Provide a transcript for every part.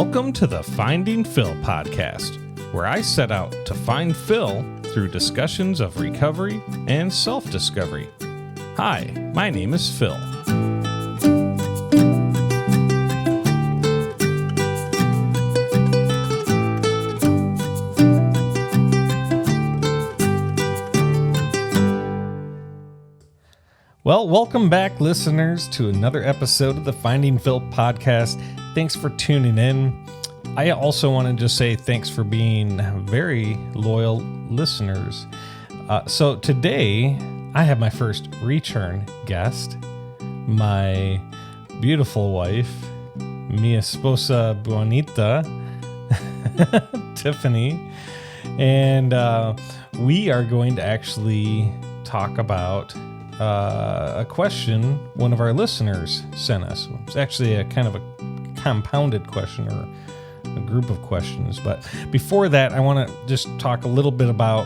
Welcome to the Finding Phil podcast, where I set out to find Phil through discussions of recovery and self-discovery. Hi, my name is Phil. Well, welcome back, listeners, to another episode of the Finding Phil podcast. Thanks for tuning in. I also want to just say thanks for being very loyal listeners. So today, I have my first return guest, my beautiful wife, mi esposa bonita, Tiffany, and we are going to actually talk about a question one of our listeners sent us. It's actually a kind of a compounded question or a group of questions. But before that, I want to just talk a little bit about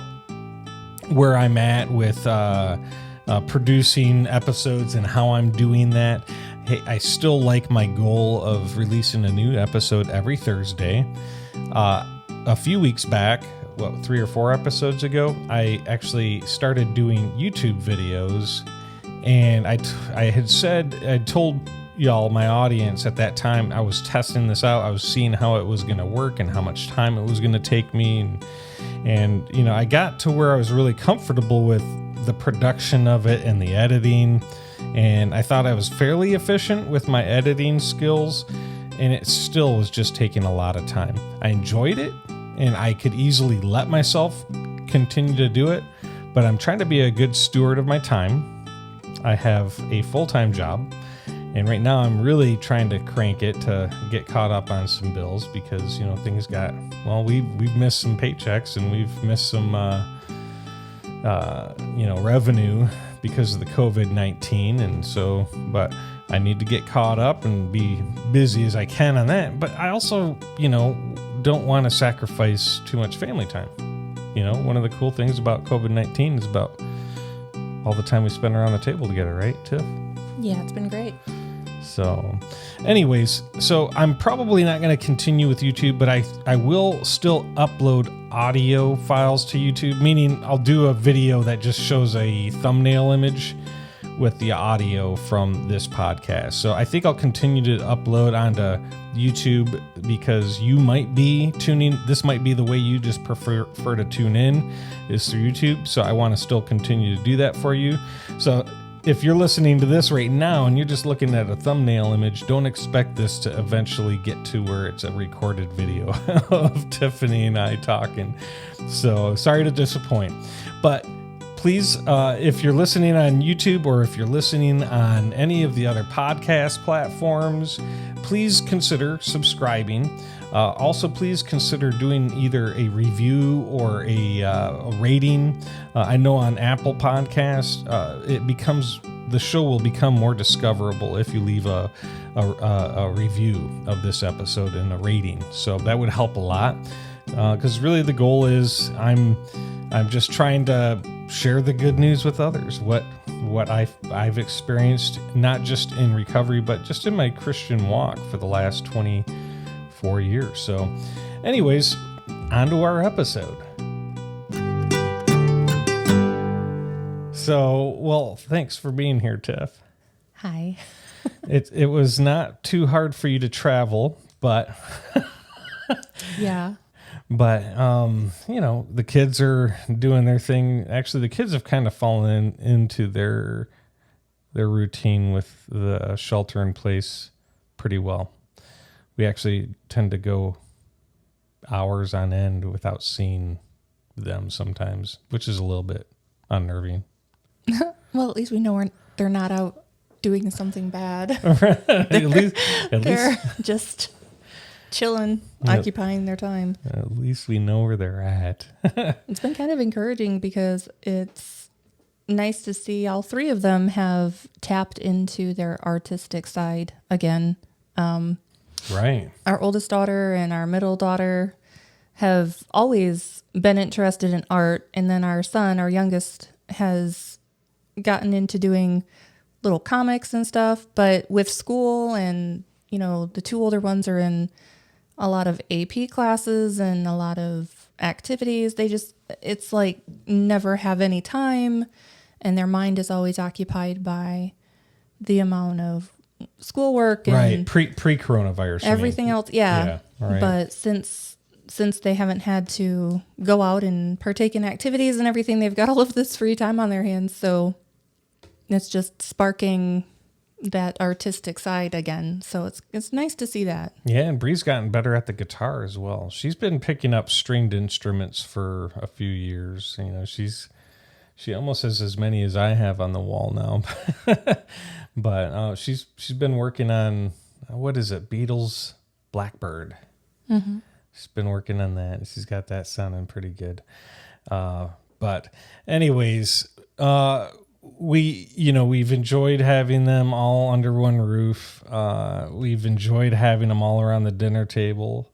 where I'm at with producing episodes and how I'm doing that. Hey, I still like my goal of releasing a new episode every Thursday. A few weeks back, 3 or 4 episodes ago, I actually started doing YouTube videos, and I told y'all, my audience at that time, I was testing this out. I was seeing how it was going to work and how much time it was going to take me, and you know, I got to where I was really comfortable with the production of it and the editing, and I thought I was fairly efficient with my editing skills, and it still was just taking a lot of time. I enjoyed it, and I could easily let myself continue to do it, but I'm trying to be a good steward of my time. I have a full-time job, and right now I'm really trying to crank it to get caught up on some bills because, you know, things got, well, we've missed some paychecks and we've missed some, revenue because of the COVID-19. And so, but I need to get caught up and be busy as I can on that. But I also, don't want to sacrifice too much family time. You know, one of the cool things about COVID-19 is about all the time we spend around the table together, right, Tiff? Yeah, it's been great. So anyways, I'm probably not going to continue with YouTube, but I will still upload audio files to YouTube, meaning I'll do a video that just shows a thumbnail image with the audio from this podcast. So I think I'll continue to upload onto YouTube because you might be tuning. This might be the way you just prefer to tune in is through YouTube. So I want to still continue to do that for you. So if you're listening to this right now and you're just looking at a thumbnail image, don't expect this to eventually get to where it's a recorded video of Tiffany and I talking. So sorry to disappoint. But please, if you're listening on YouTube or if you're listening on any of the other podcast platforms, please consider subscribing. Also, please consider doing either a review or a rating. I know on Apple Podcasts, the show will become more discoverable if you leave a review of this episode and a rating. So that would help a lot because really the goal is I'm just trying to share the good news with others. What I've experienced, not just in recovery, but just in my Christian walk for the last 24 years. So anyways, on to our episode. So, well, thanks for being here, Tiff. Hi. It was not too hard for you to travel, but yeah. But the kids are doing their thing. Actually, the kids have kind of fallen into their routine with the shelter in place pretty well. We actually tend to go hours on end without seeing them sometimes, which is a little bit unnerving. Well, at least we know they're not out doing something bad. at least They're just chilling, occupying their time. At least we know where they're at. It's been kind of encouraging because it's nice to see all 3 of them have tapped into their artistic side again. Right. Our oldest daughter and our middle daughter have always been interested in art. And then our son, our youngest, has gotten into doing little comics and stuff. But with school and, the 2 older ones are in a lot of AP classes and a lot of activities. It's like never have any time, and their mind is always occupied by the amount of schoolwork and right. Pre-coronavirus. everything else. Yeah. Right. But since they haven't had to go out and partake in activities and everything, they've got all of this free time on their hands. So it's just sparking that artistic side again. So it's nice to see that. Yeah, and Bree's gotten better at the guitar as well. She's been picking up stringed instruments for a few years. You know, she almost has as many as I have on the wall now. But she's been working on, what is it, Beatles Blackbird. Mm-hmm. She's been working on that. She's got that sounding pretty good. But anyways, we've enjoyed having them all under one roof. We've enjoyed having them all around the dinner table,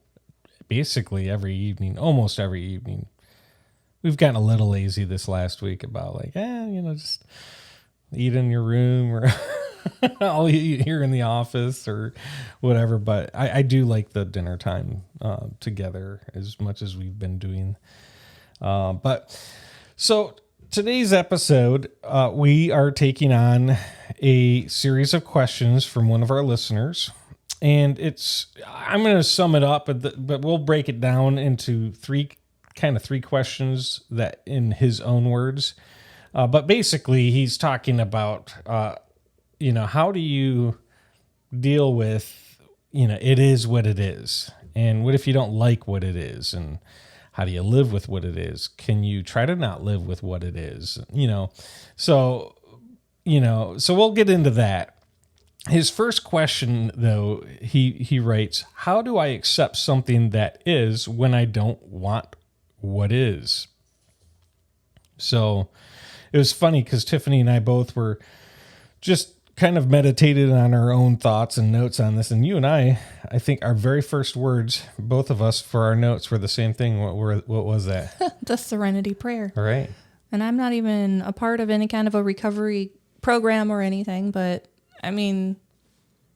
basically every evening, almost every evening. We've gotten a little lazy this last week about just eat in your room or I'll eat here in the office or whatever. But I do like the dinner time together as much as we've been doing. But so today's episode, we are taking on a series of questions from one of our listeners. And I'm going to sum it up, but we'll break it down into three questions that in his own words. But basically, he's talking about, how do you deal with, it is what it is. And what if you don't like what it is? And how do you live with what it is? Can you try to not live with what it is? So we'll get into that. His first question, though, he writes, how do I accept something that is when I don't want what is? So it was funny because Tiffany and I both were just kind of meditated on our own thoughts and notes on this. And you and I think our very first words, both of us, for our notes were the same thing. What was that? The Serenity Prayer. All right. And I'm not even a part of any kind of a recovery program or anything, but I mean,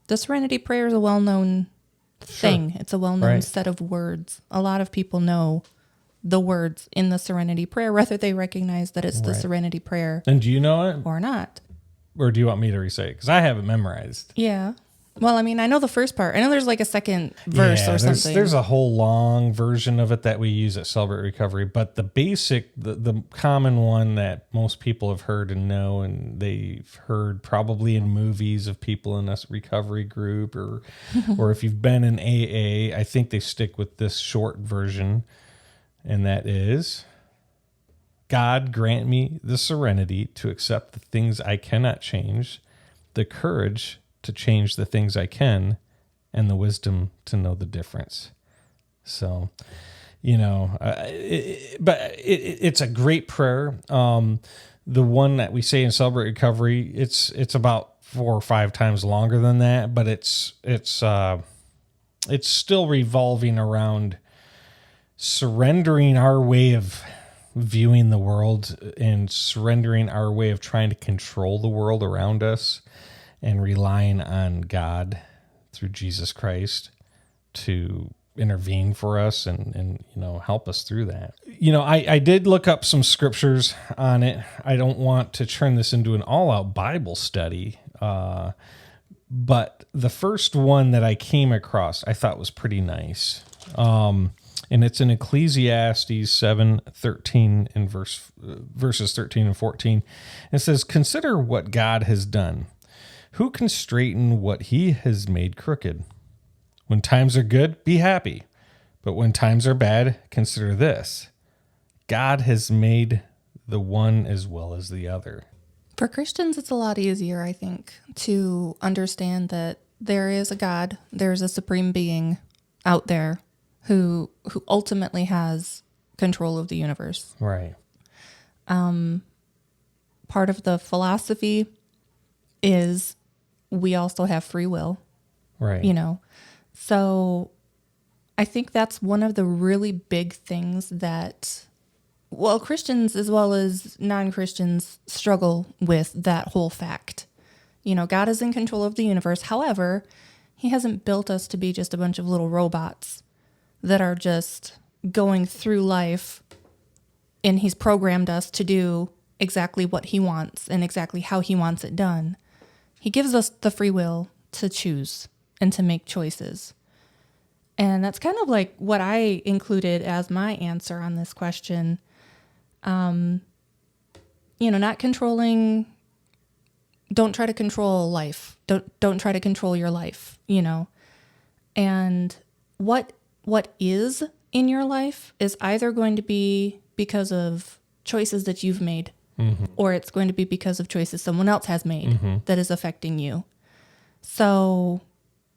the Serenity Prayer is a well-known thing. It's a well-known set of words. A lot of people know the words in the Serenity Prayer, whether they recognize that it's the Serenity Prayer. And do you know it? Or not. Or do you want me to recite it? Because I have it memorized. Yeah. Well, I mean, I know the first part. I know there's like a second verse or something. There's a whole long version of it that we use at Celebrate Recovery. But the basic, the common one that most people have heard and know, and they've heard probably in movies of people in a recovery group, or if you've been in AA, I think they stick with this short version. And that is, God grant me the serenity to accept the things I cannot change, the courage to change the things I can, and the wisdom to know the difference. So, it's a great prayer. The one that we say in Celebrate Recovery, it's about 4 or 5 times longer than that, but it's still revolving around surrendering our way of viewing the world and surrendering our way of trying to control the world around us and relying on God through Jesus Christ to intervene for us and help us through that. I did look up some scriptures on it. I don't want to turn this into an all-out Bible study, but the first one that I came across I thought was pretty nice. And it's in Ecclesiastes 7:13 and verses 13 and 14. It says, "Consider what God has done. Who can straighten what he has made crooked? When times are good, be happy. But when times are bad, consider this. God has made the one as well as the other." For Christians, it's a lot easier, I think, to understand that there is a God, there's a supreme being out there who ultimately has control of the universe. Right. Part of the philosophy is we also have free will. Right. So I think that's one of the really big things that, Christians as well as non-Christians struggle with that whole fact. God is in control of the universe. However, he hasn't built us to be just a bunch of little robots. that are just going through life, and he's programmed us to do exactly what he wants and exactly how he wants it done. He gives us the free will to choose and to make choices. And that's kind of like what I included as my answer on this question. Not controlling, don't try to control life. Don't try to control your life, And what is in your life is either going to be because of choices that you've made, or it's going to be because of choices someone else has made that is affecting you. So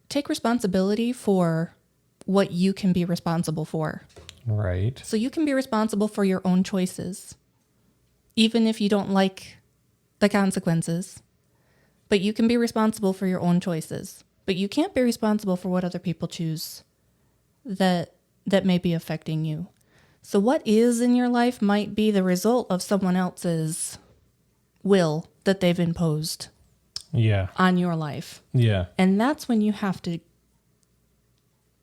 take responsibility for what you can be responsible for. Right. So you can be responsible for your own choices, even if you don't like the consequences. But you can be responsible for your own choices. But you can't be responsible for what other people choose that may be affecting you. So what is in your life might be the result of someone else's will that they've imposed on your life. Yeah. And that's when you have to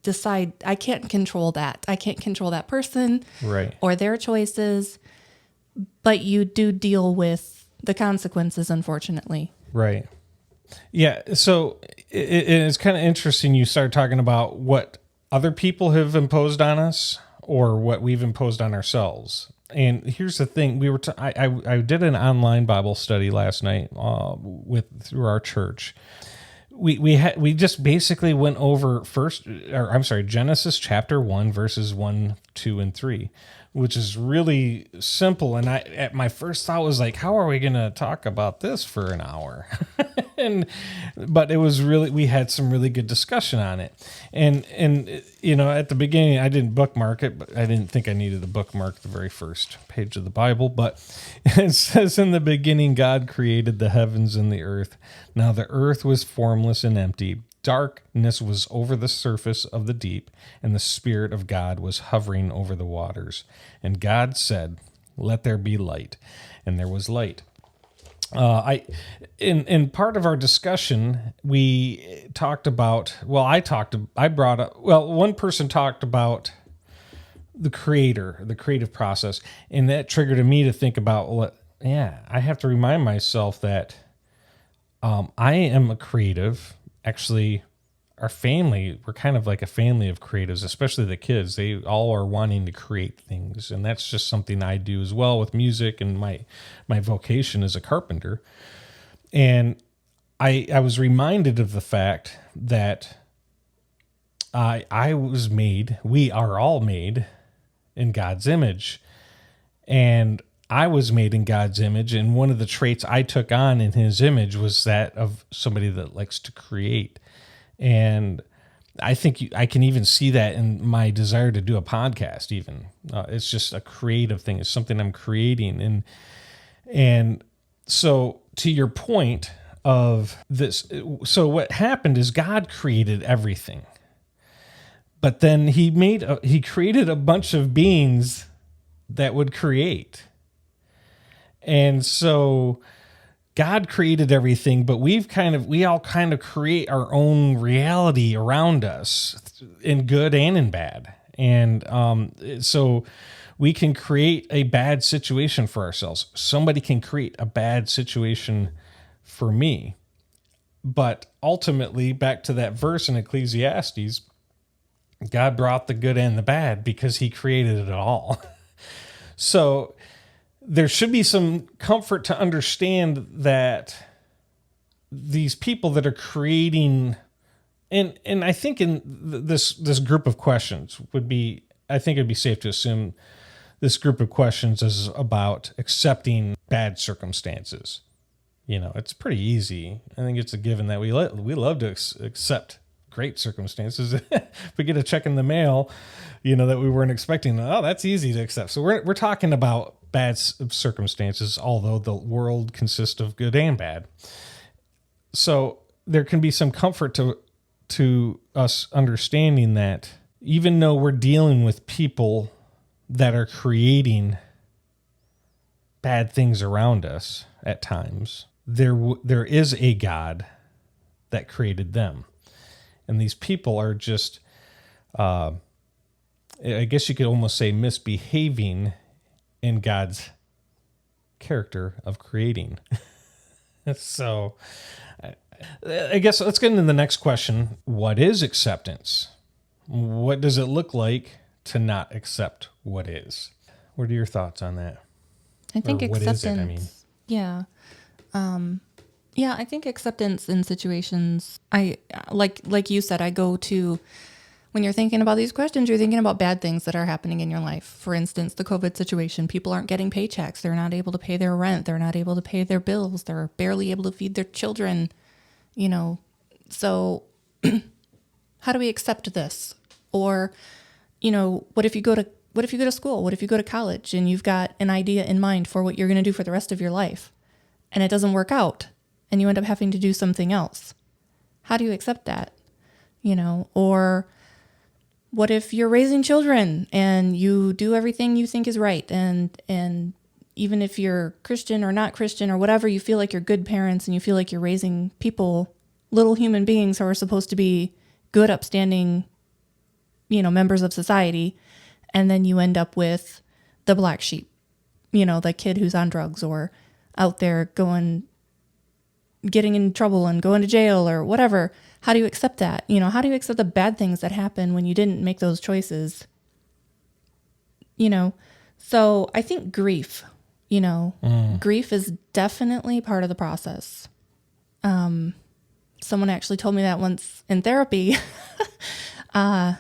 decide, I can't control that. I can't control that person or their choices, but you do deal with the consequences, unfortunately. Right. Yeah. So it's kind of interesting. You start talking about what other people have imposed on us or what we've imposed on ourselves. And here's the thing: I did an online Bible study last night through our church. We just basically went over Genesis chapter 1 verses 1, 2, and 3, which is really simple. And my first thought was like, how are we going to talk about this for an hour? But it was we had some really good discussion on it. And at the beginning, I didn't bookmark it, but I didn't think I needed to bookmark the very first page of the Bible. But it says, in the beginning, God created the heavens and the earth. Now the earth was formless and empty. Darkness was over the surface of the deep, and the Spirit of God was hovering over the waters. And God said, "Let there be light." And there was light. In part of our discussion, we talked about, one person talked about the creative process, and that triggered me to think about, I have to remind myself that I am a creative. Actually, our family, we're kind of like a family of creatives, especially the kids. They all are wanting to create things, and that's just something I do as well with music, and my vocation is a carpenter. And I was reminded of the fact that we are all made in God's image, and I was made in God's image, and one of the traits I took on in his image was that of somebody that likes to create. And I think I can even see that in my desire to do a podcast even. It's just a creative thing. It's something I'm creating. And so to your point of this, so what happened is God created everything. But then he created a bunch of beings that would create. And so God created everything, but we all kind of create our own reality around us in good and in bad. And so we can create a bad situation for ourselves. Somebody can create a bad situation for me. But ultimately, back to that verse in Ecclesiastes, God brought the good and the bad because he created it all. So there should be some comfort to understand that these people that are creating, and I think in this group of questions I think it'd be safe to assume this group of questions is about accepting bad circumstances. It's pretty easy. I think it's a given that we love to accept great circumstances. If we get a check in the mail, that we weren't expecting, that's easy to accept. So we're talking about bad circumstances, although the world consists of good and bad. So there can be some comfort to us understanding that even though we're dealing with people that are creating bad things around us at times, there is a God that created them. And these people are just I guess you could almost say, misbehaving in God's character of creating. So I guess let's get into the next question. What is acceptance? What does it look like to not accept what is? What are your thoughts on that? I think Or what acceptance. is it, I mean? Yeah. Yeah, I think acceptance in situations, like you said, I go to, when you're thinking about these questions, you're thinking about bad things that are happening in your life. For instance, the COVID situation, people aren't getting paychecks. They're not able to pay their rent. They're not able to pay their bills. They're barely able to feed their children, So how do we accept this? Or, what if you go to school? What if you go to college and you've got an idea in mind for what you're going to do for the rest of your life and it doesn't work out and you end up having to do something else? How do you accept that? Or what if you're raising children and you do everything you think is right, and even if you're Christian or not Christian or whatever, you feel like you're good parents and you feel like you're raising people, little human beings who are supposed to be good, upstanding, members of society, and then you end up with the black sheep, the kid who's on drugs or out there getting in trouble and going to jail or whatever. How do you accept that? How do you accept the bad things that happen when you didn't make those choices? So I think grief, grief is definitely part of the process. Someone actually told me that once in therapy. On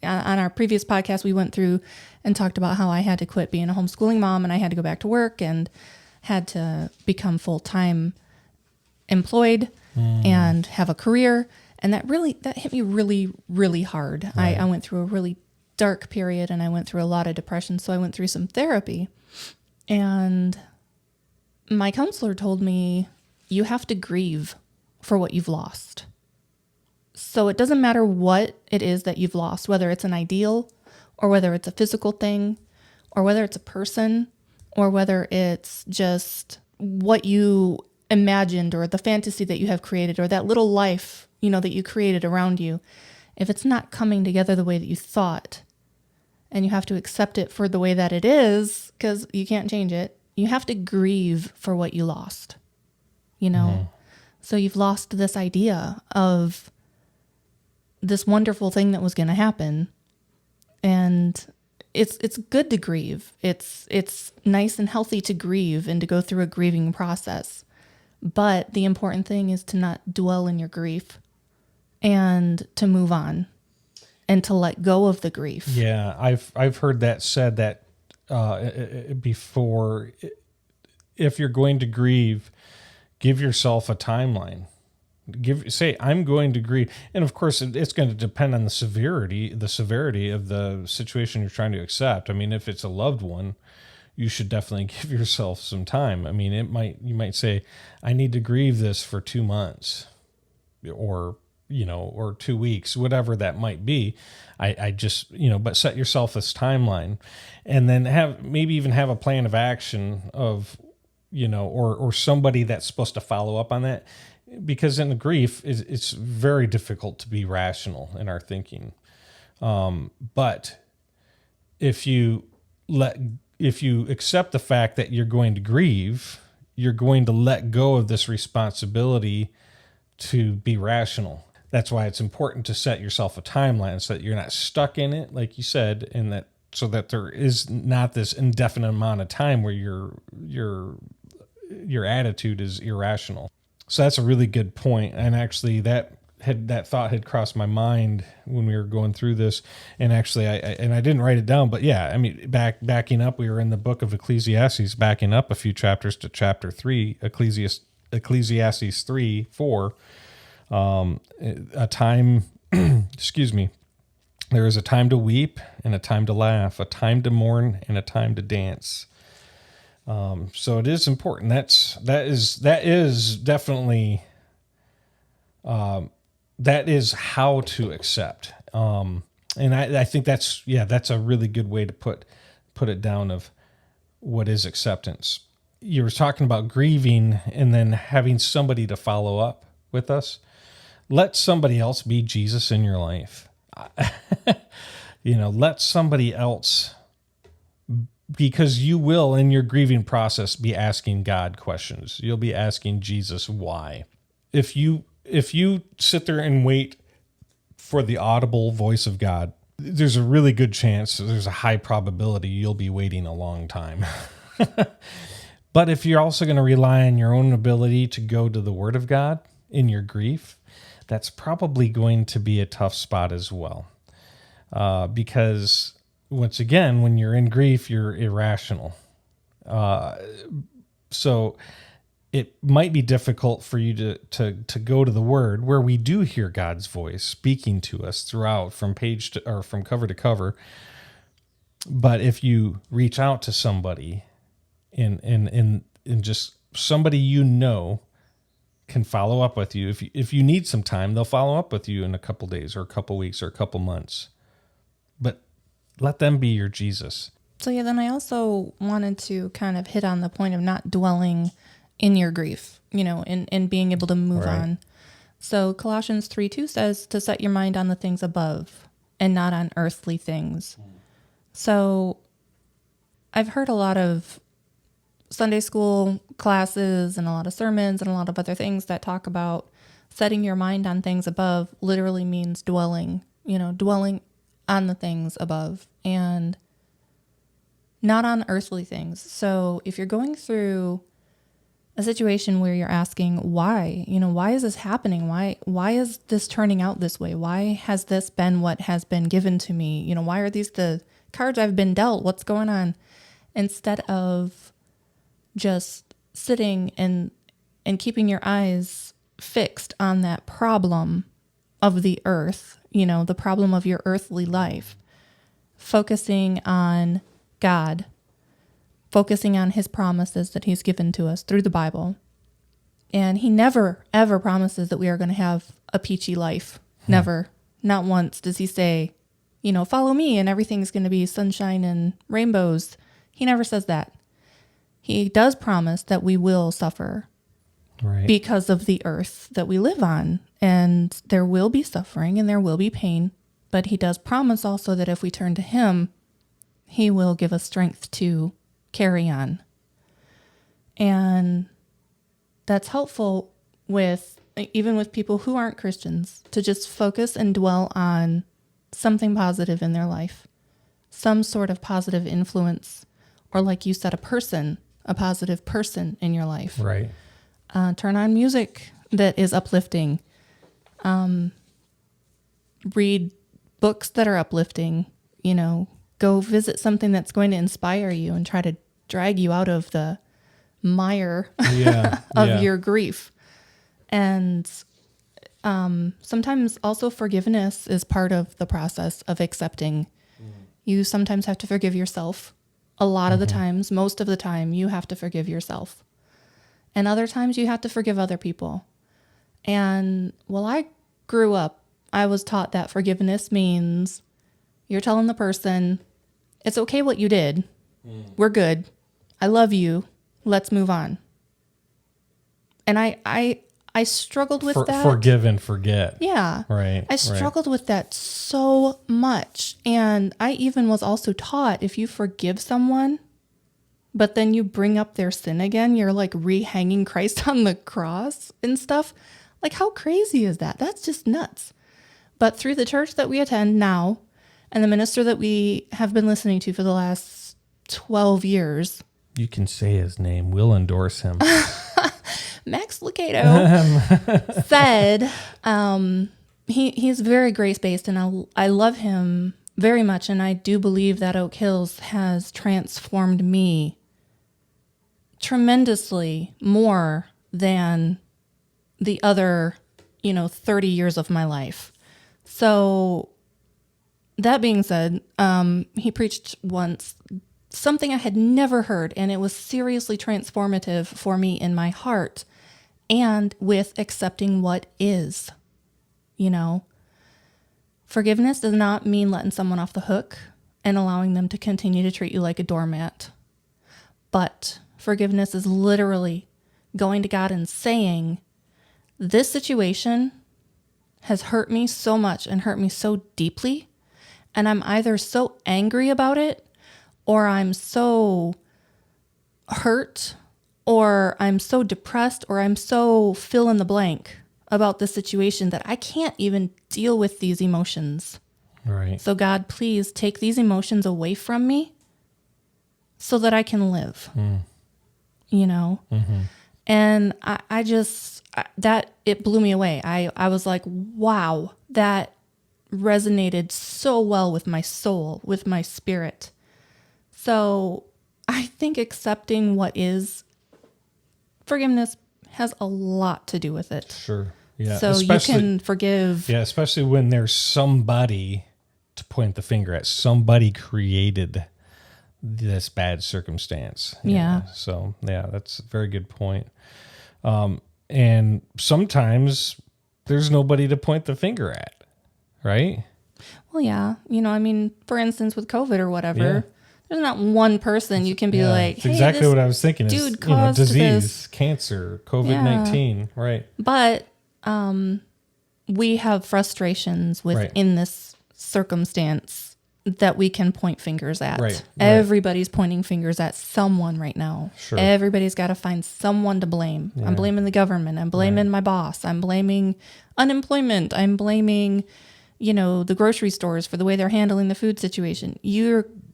our previous podcast, we went through and talked about how I had to quit being a homeschooling mom and I had to go back to work and had to become full-time employed and have a career. And that hit me really, really hard. Right. I went through a really dark period and I went through a lot of depression. So I went through some therapy, and my counselor told me, you have to grieve for what you've lost. So it doesn't matter what it is that you've lost, whether it's an ideal or whether it's a physical thing or whether it's a person or whether it's just what you imagined or the fantasy that you have created or that little life, that you created around you. If it's not coming together the way that you thought, and you have to accept it for the way that it is, because you can't change it, you have to grieve for what you lost, So you've lost this idea of this wonderful thing that was going to happen. And it's good to grieve. It's nice and healthy to grieve and to go through a grieving process. But the important thing is to not dwell in your grief and to move on and to let go of the grief. Yeah, I've heard that said that before. If you're going to grieve, give yourself a timeline. Say, I'm going to grieve. And of course, it's going to depend on the severity of the situation you're trying to accept. I mean, if it's a loved one, you should definitely give yourself some time. I mean, you might say, I need to grieve this for 2 months or 2 weeks, whatever that might be. I just, but set yourself this timeline and then maybe even have a plan of action of, or somebody that's supposed to follow up on that. Because in the grief, it's very difficult to be rational in our thinking. But if you accept the fact that you're going to grieve, you're going to let go of this responsibility to be rational. That's why it's important to set yourself a timeline so that you're not stuck in it, like you said, so that there is not this indefinite amount of time where your attitude is irrational. So that's a really good point. And actually that thought had crossed my mind when we were going through this. And actually I didn't write it down, but yeah, I mean, backing up, we were in the book of Ecclesiastes, backing up a few chapters to chapter 3, Ecclesiastes 3:4, a time, excuse me. There is a time to weep and a time to laugh, a time to mourn and a time to dance. So it is important. That is definitely, that is how to accept. And I think that's a really good way to put it down of what is acceptance. You were talking about grieving and then having somebody to follow up with us. Let somebody else be Jesus in your life. Let somebody else, because you will in your grieving process be asking God questions. You'll be asking Jesus why. If you sit there and wait for the audible voice of God, there's a really good chance, there's a high probability you'll be waiting a long time. But if you're also going to rely on your own ability to go to the Word of God in your grief, that's probably going to be a tough spot as well. Because once again, when you're in grief, you're irrational. So it might be difficult for you to go to the Word, where we do hear God's voice speaking to us throughout, from from cover to cover. But if you reach out to somebody in just somebody can follow up with you. If you need some time, they'll follow up with you in a couple days or a couple weeks or a couple months. But let them be your Jesus. So yeah, then I also wanted to kind of hit on the point of not dwelling in your grief, and being able to move on. So Colossians 3:2 says to set your mind on the things above and not on earthly things. So I've heard a lot of Sunday school classes and a lot of sermons and a lot of other things that talk about setting your mind on things above literally means dwelling on the things above and not on earthly things. So if you're going through a situation where you're asking why is this happening? Why is this turning out this way? Why has this been what has been given to me? Why are these the cards I've been dealt? What's going on? Instead of just sitting and keeping your eyes fixed on that problem of the earth, the problem of your earthly life, focusing on God, focusing on his promises that he's given to us through the Bible. And he never, ever promises that we are going to have a peachy life. Never. Not once does he say, follow me and everything's going to be sunshine and rainbows. He never says that. He does promise that we will suffer because of the earth that we live on. And there will be suffering and there will be pain. But he does promise also that if we turn to him, he will give us strength to carry on. And that's helpful even with people who aren't Christians, to just focus and dwell on something positive in their life, some sort of positive influence, or like you said, a positive person in your life. Right. Turn on music that is uplifting. Read books that are uplifting. Go visit something that's going to inspire you and try to drag you out of the mire of your grief. And sometimes also forgiveness is part of the process of accepting. You sometimes have to forgive yourself. A lot of the times, most of the time, you have to forgive yourself. And other times you have to forgive other people. And while I grew up, I was taught that forgiveness means you're telling the person, it's okay what you did. We're good. I love you. Let's move on. And I struggled with that. Forgive and forget. Yeah. Right. I struggled with that so much. And I even was also taught if you forgive someone, but then you bring up their sin again, you're like rehanging Christ on the cross and stuff. Like, how crazy is that? That's just nuts. But through the church that we attend now and the minister that we have been listening to for the last 12 years. You can say his name. We'll endorse him. Max Lucado said he's very grace-based, and I love him very much, and I do believe that Oak Hills has transformed me tremendously more than the other, 30 years of my life. So that being said, he preached once something I had never heard, and it was seriously transformative for me in my heart and with accepting what is. Forgiveness does not mean letting someone off the hook and allowing them to continue to treat you like a doormat. But forgiveness is literally going to God and saying, this situation has hurt me so much and hurt me so deeply. And I'm either so angry about it, or I'm so hurt, or I'm so depressed, or I'm so fill in the blank about the situation that I can't even deal with these emotions. Right. So God, please take these emotions away from me so that I can live, you know? Mm-hmm. And I just, that, it blew me away. I was like, wow, that resonated so well with my soul, with my spirit. So I think accepting what is forgiveness has a lot to do with it. Sure. Yeah. So you can forgive. Yeah, especially when there's somebody to point the finger at. Somebody created this bad circumstance. Yeah. So, yeah, that's a very good point. And sometimes there's nobody to point the finger at, right? Well, yeah. You know, I mean, for instance, with COVID or whatever, there's not one person you can be like, it's hey, exactly what I was thinking. Dude Is, caused disease, this. cancer, COVID-19, right? But we have frustrations within this circumstance that we can point fingers at. Right. Everybody's pointing fingers at someone right now. Sure. Everybody's got to find someone to blame. I'm blaming the government. I'm blaming my boss. I'm blaming unemployment. I'm blaming, the grocery stores for the way they're handling the food situation.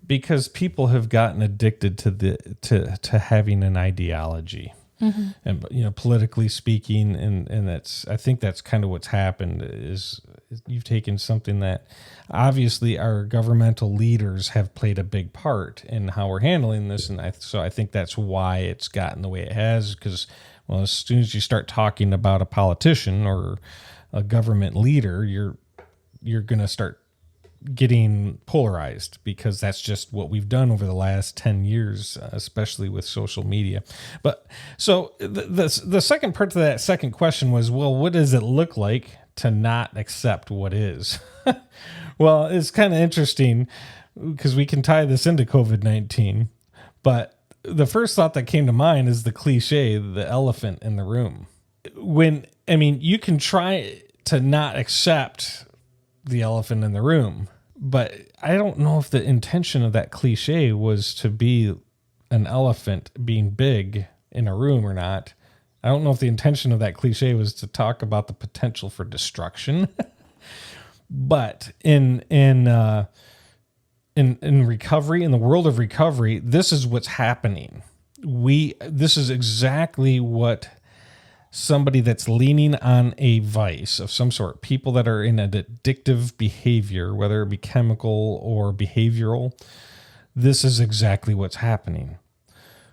Because people have gotten addicted to having an ideology. Mm-hmm. And politically speaking, and I think that's kind of what's happened is you've taken something that obviously our governmental leaders have played a big part in how we're handling this, and so I think that's why it's gotten the way it has. Because as soon as you start talking about a politician or a government leader, you're going to start getting polarized, because that's just what we've done over the last 10 years, especially with social media. But so the second part to that second question was, well, what does it look like to not accept what is? Well, it's kind of interesting because we can tie this into COVID-19, but the first thought that came to mind is the cliche, the elephant in the room. You can try to not accept the elephant in the room, but I don't know if the intention of that cliche was to be an elephant being big in a room or not. I don't know if the intention of that cliche was to talk about the potential for destruction. But in recovery, in the world of recovery, this is what's happening. This is exactly what somebody that's leaning on a vice of some sort, people that are in an addictive behavior, whether it be chemical or behavioral, this is exactly what's happening.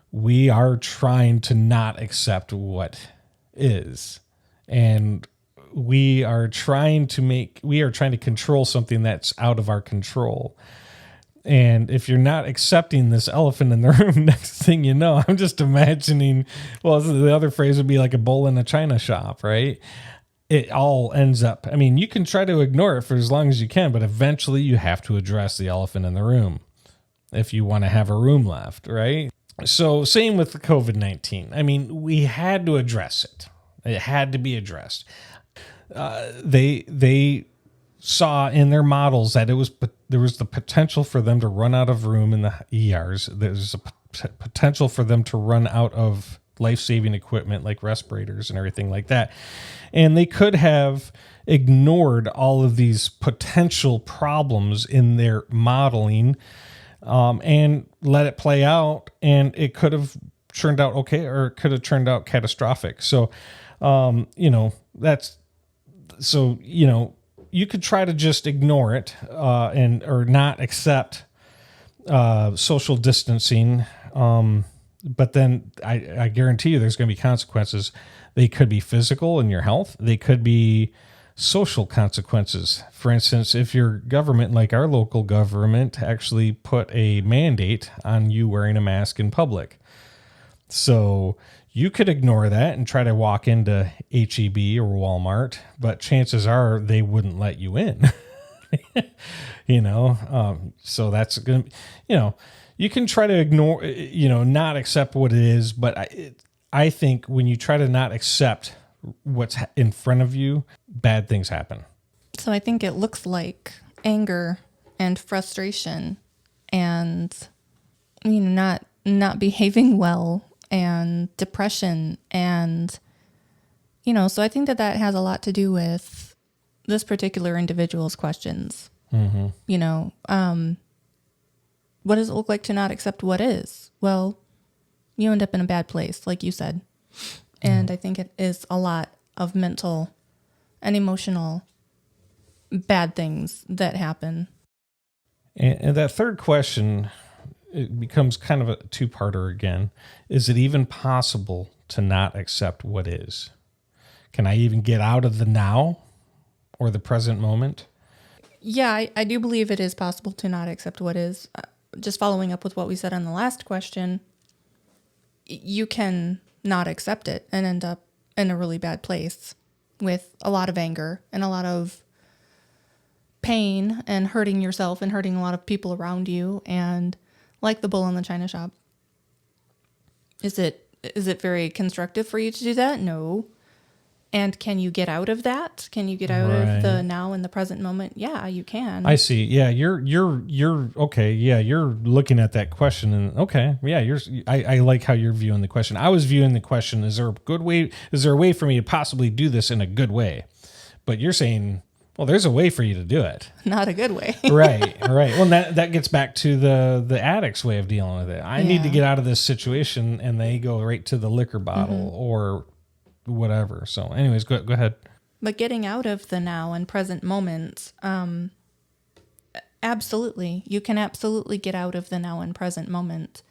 We are trying to not accept what is, and we are trying to control something that's out of our control. And if you're not accepting this elephant in the room, next thing you know, I'm just imagining, well, the other phrase would be like a bull in a china shop, right? It all ends up, you can try to ignore it for as long as you can, but eventually you have to address the elephant in the room if you want to have a room left, right? So same with the COVID-19. We had to address it. It had to be addressed. They saw in their models that there was the potential for them to run out of room in the ERs. There's a potential for them to run out of life-saving equipment like respirators and everything like that. And they could have ignored all of these potential problems in their modeling and let it play out, and it could have turned out okay, or it could have turned out catastrophic. So, you could try to just ignore it or not accept social distancing. But then I guarantee you there's going to be consequences. They could be physical in your health. They could be social consequences. For instance, if your government, like our local government, actually put a mandate on you wearing a mask in public. So you could ignore that and try to walk into H-E-B or Walmart, but chances are they wouldn't let you in. So that's going to, you can try to ignore, not accept what it is. But I think when you try to not accept what's in front of you, bad things happen. So I think it looks like anger and frustration and, not behaving well and depression. And, so I think that has a lot to do with this particular individual's questions. Mm-hmm. What does it look like to not accept what is? Well, you end up in a bad place, like you said. And I think it is a lot of mental and emotional bad things that happen. And that third question, it becomes kind of a two-parter again. Is it even possible to not accept what is? Can I even get out of the now or the present moment? Yeah, I do believe it is possible to not accept what is. Just following up with what we said on the last question, you can not accept it and end up in a really bad place with a lot of anger and a lot of pain and hurting yourself and hurting a lot of people around you. And like the bull in the china shop, is it very constructive for you to do that? No. And can you get out of that? Can you get out of the now and the present moment? Yeah, you can. I see. Yeah, you're okay. Yeah, you're looking at that question and okay. Yeah, I like how you're viewing the question. I was viewing the question, is there a way for me to possibly do this in a good way? But you're saying, well, there's a way for you to do it. Not a good way. Right. Well, that gets back to the addict's way of dealing with it. I need to get out of this situation, and they go right to the liquor bottle or whatever. So anyways, go ahead. But getting out of the now and present moments, absolutely. You can absolutely get out of the now and present moment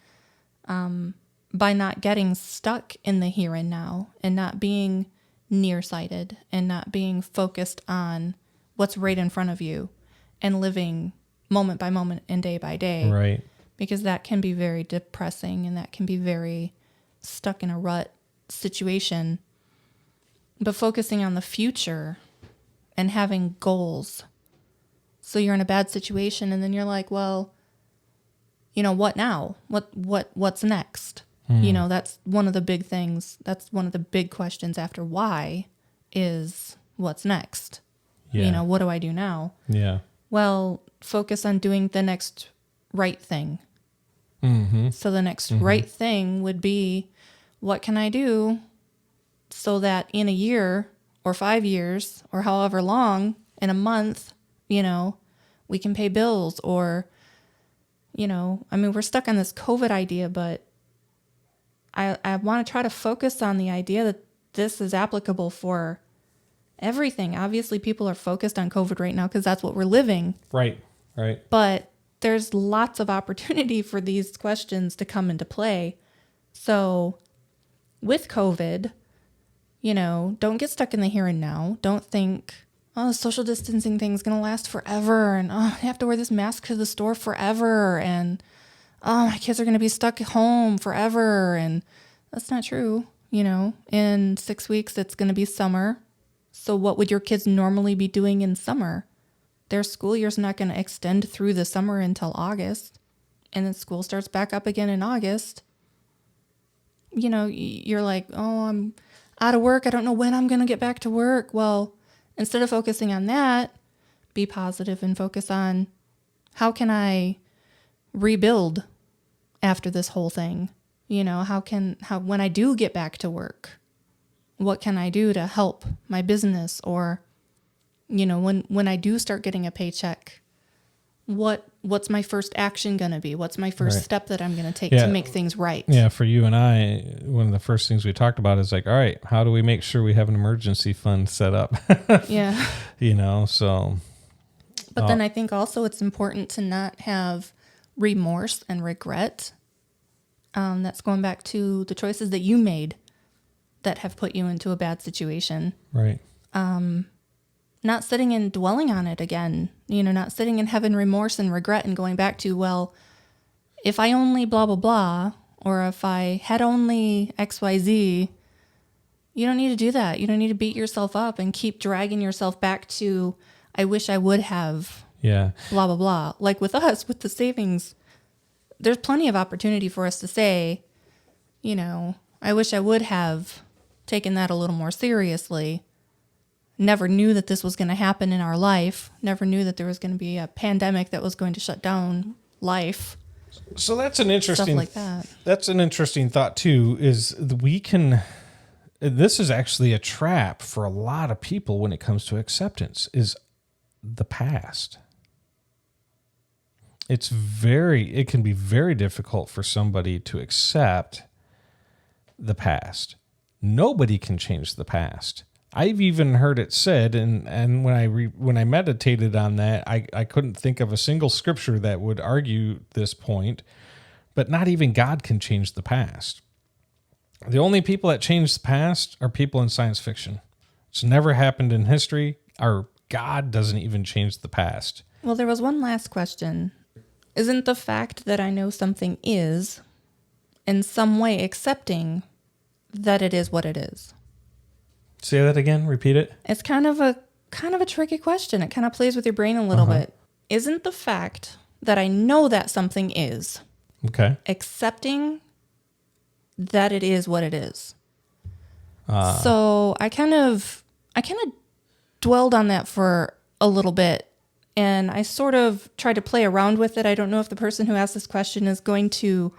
by not getting stuck in the here and now and not being nearsighted and not being focused on what's right in front of you and living moment by moment and day by day. Right. Because that can be very depressing and that can be very stuck in a rut situation. But focusing on the future and having goals. So you're in a bad situation and then you're like, well, what now? What's next? That's one of the big things. That's one of the big questions after why is what's next? Yeah. What do I do now? Yeah. Well, focus on doing the next right thing. Mm-hmm. So the next right thing would be, what can I do so that in a year or 5 years or however long, in a month, we can pay bills or, we're stuck on this COVID idea, but I want to try to focus on the idea that this is applicable for everything. Obviously, people are focused on COVID right now because that's what we're living. Right. But there's lots of opportunity for these questions to come into play. So with COVID, don't get stuck in the here and now. Don't think, the social distancing thing's going to last forever. And, I have to wear this mask to the store forever. And, my kids are going to be stuck at home forever. And that's not true. In 6 weeks, it's going to be summer. So what would your kids normally be doing in summer? Their school year's not going to extend through the summer until August. And then school starts back up again in August. You're like, I'm out of work. I don't know when I'm going to get back to work. Well, instead of focusing on that, be positive and focus on how can I rebuild after this whole thing? How when I do get back to work, what can I do to help my business? Or, when I do start getting a paycheck, what's my first action going to be? What's my first step that I'm going to take to make things right? Yeah, for you and I, one of the first things we talked about is like, all right, how do we make sure we have an emergency fund set up? Yeah. So. But then I think also it's important to not have remorse and regret. That's going back to the choices that you made that have put you into a bad situation. Right. Not sitting and dwelling on it again, not sitting and having remorse and regret and going back to, well, if I only blah, blah, blah, or if I had only XYZ, you don't need to do that. You don't need to beat yourself up and keep dragging yourself back to, I wish I would have blah, blah, blah. Like with us, with the savings, there's plenty of opportunity for us to say, I wish I would have taken that a little more seriously. never knew that this was going to happen in our life, never knew that there was going to be a pandemic that was going to shut down life. So that's an interesting Stuff like that. That's an interesting thought too, is this is actually a trap for a lot of people when it comes to acceptance, is the past. It can be very difficult for somebody to accept the past. Nobody can change the past. I've even heard it said, and when I meditated on that, I couldn't think of a single scripture that would argue this point, but not even God can change the past. The only people that change the past are people in science fiction. It's never happened in history. Our God doesn't even change the past. Well, there was one last question. Isn't the fact that I know something is in some way accepting that it is what it is? Say that again. Repeat it. It's kind of a tricky question. It kind of plays with your brain a little bit. Isn't the fact that I know that something is accepting that it is what it is? So I kind of dwelled on that for a little bit, and I sort of tried to play around with it. I don't know if the person who asked this question is going to.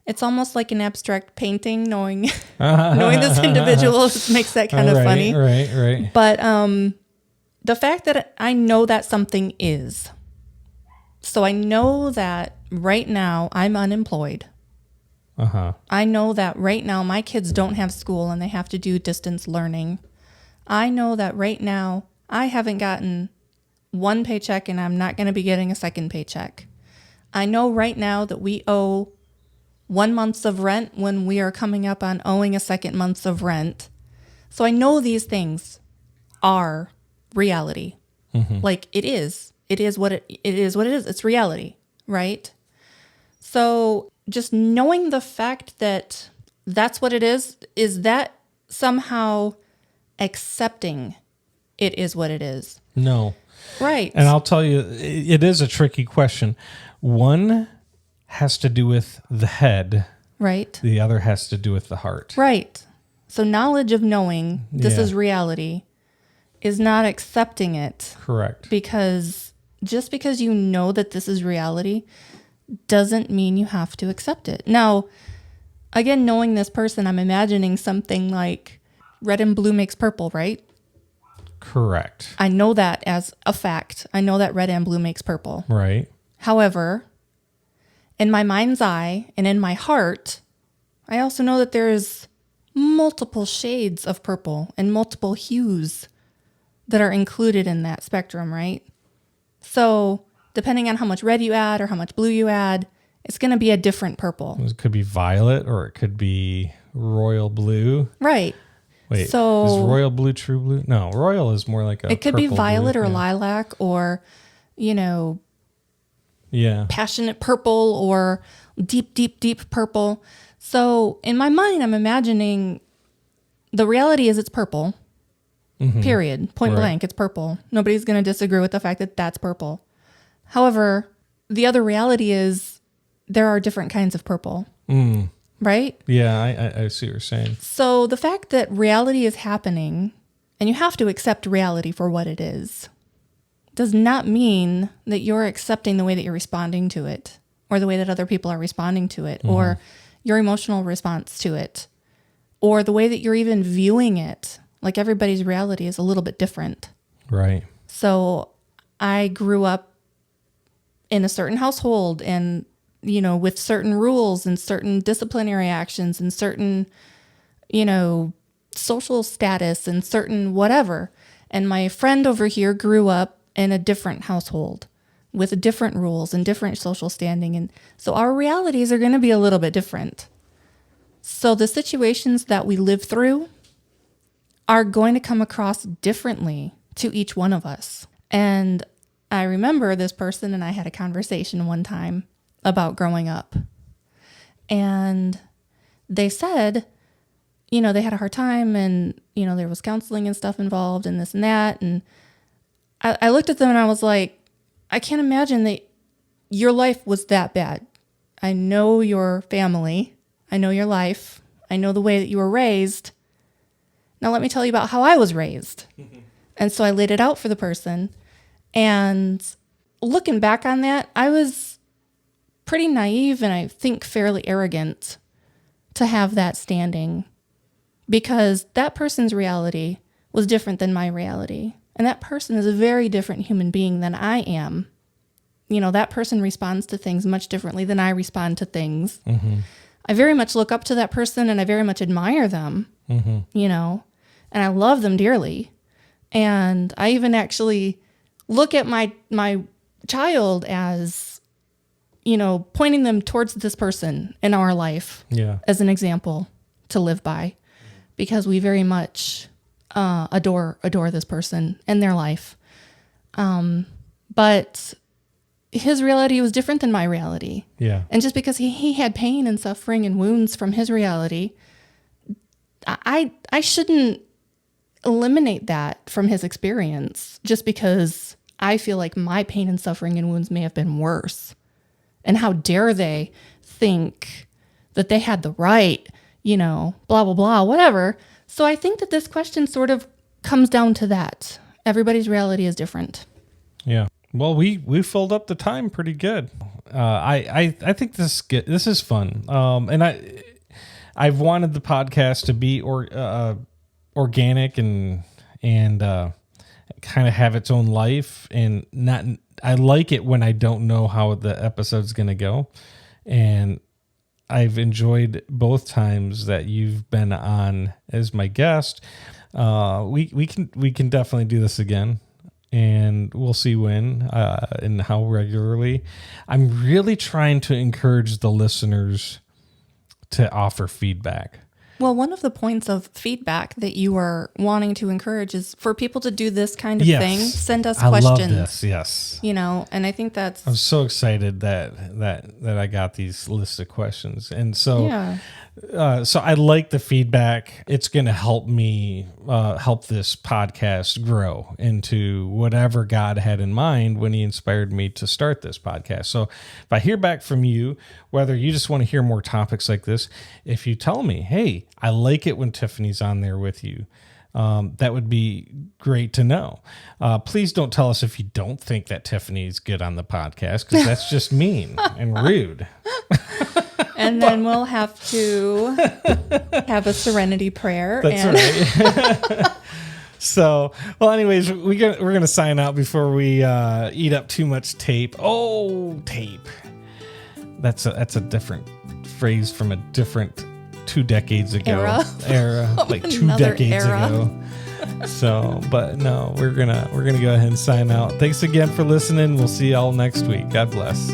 It's almost like an abstract painting, knowing this individual makes that kind of funny. Right. But the fact that I know that something is. So I know that right now I'm unemployed. I know that right now my kids don't have school and they have to do distance learning. I know that right now I haven't gotten one paycheck and I'm not going to be getting a second paycheck. I know right now that we owe 1 month of rent when we are coming up on owing a second month of rent. So I know these things are reality. Like it is what it is. It's reality, right? So just knowing the fact that that's what it is that somehow accepting it is what it is? No. Right. And I'll tell you, it is a tricky question. One has to do with the head. Right. The other has to do with the heart. Right. So knowledge of knowing this is reality is not accepting it. Correct. Because just because you know that this is reality doesn't mean you have to accept it. Now, again, knowing this person, I'm imagining something like red and blue makes purple, right? Correct. I know that as a fact. I know that red and blue makes purple. Right. However, in my mind's eye and in my heart, I also know that there's multiple shades of purple and multiple hues that are included in that spectrum, right? So depending on how much red you add or how much blue you add, it's going to be a different purple. It could be violet or it could be royal blue. Right. Wait, so is royal blue true blue? No, royal is more like a it could be violet blue, or lilac or, yeah, passionate purple or deep, deep, deep purple. So in my mind, I'm imagining the reality is it's purple, period, point blank, it's purple. Nobody's going to disagree with the fact that that's purple. However, the other reality is there are different kinds of purple, right? Yeah, I see what you're saying. So the fact that reality is happening and you have to accept reality for what it is does not mean that you're accepting the way that you're responding to it or the way that other people are responding to it or your emotional response to it or the way that you're even viewing it. Like everybody's reality is a little bit different. Right. So I grew up in a certain household and, with certain rules and certain disciplinary actions and certain, social status and certain whatever. And my friend over here grew up in a different household with different rules and different social standing. And so our realities are going to be a little bit different. So the situations that we live through are going to come across differently to each one of us. And I remember this person and I had a conversation one time about growing up. And they said, they had a hard time and, there was counseling and stuff involved and this and that. And I looked at them and I was like, I can't imagine that your life was that bad. I know your family. I know your life. I know the way that you were raised. Now let me tell you about how I was raised. And so I laid it out for the person. And looking back on that, I was pretty naive and I think fairly arrogant to have that standing, because that person's reality was different than my reality. And that person is a very different human being than I am. You know, that person responds to things much differently than I respond to things. Mm-hmm. I very much look up to that person and I very much admire them, you know, and I love them dearly. And I even actually look at my child as, you know, pointing them towards this person in our life as an example to live by, because we very much adore this person and their life. But his reality was different than my reality. Yeah. And just because he had pain and suffering and wounds from his reality, I shouldn't eliminate that from his experience just because I feel like my pain and suffering and wounds may have been worse. And how dare they think that they had the right, you know, blah, blah, blah, whatever. So I think that this question sort of comes down to that. Everybody's reality is different. Yeah. Well, we filled up the time pretty good. I think this is fun. And I've wanted the podcast to be organic and kind of have its own life, and not. I like it when I don't know how the episode's going to go, and I've enjoyed both times that you've been on as my guest. We can definitely do this again. And we'll see when and how regularly. I'm really trying to encourage the listeners to offer feedback. Well, one of the points of feedback that you are wanting to encourage is for people to do this kind of thing. Send us questions. I love this, yes. You know, and I think that's... I'm so excited that I got these list of questions. And so... So I like the feedback. It's going to help me help this podcast grow into whatever God had in mind when he inspired me to start this podcast. So if I hear back from you, whether you just want to hear more topics like this, if you tell me, hey, I like it when Tiffany's on there with you, that would be great to know. Please don't tell us if you don't think that Tiffany's good on the podcast, because that's just mean and rude. And then we'll have to have a Serenity Prayer. That's right. So, well, anyways, we're gonna sign out before we eat up too much tape. Oh, tape. That's a different phrase from a different 2 decades ago. Era like 2 decades ago. So, but no, we're gonna go ahead and sign out. Thanks again for listening. We'll see y'all next week. God bless.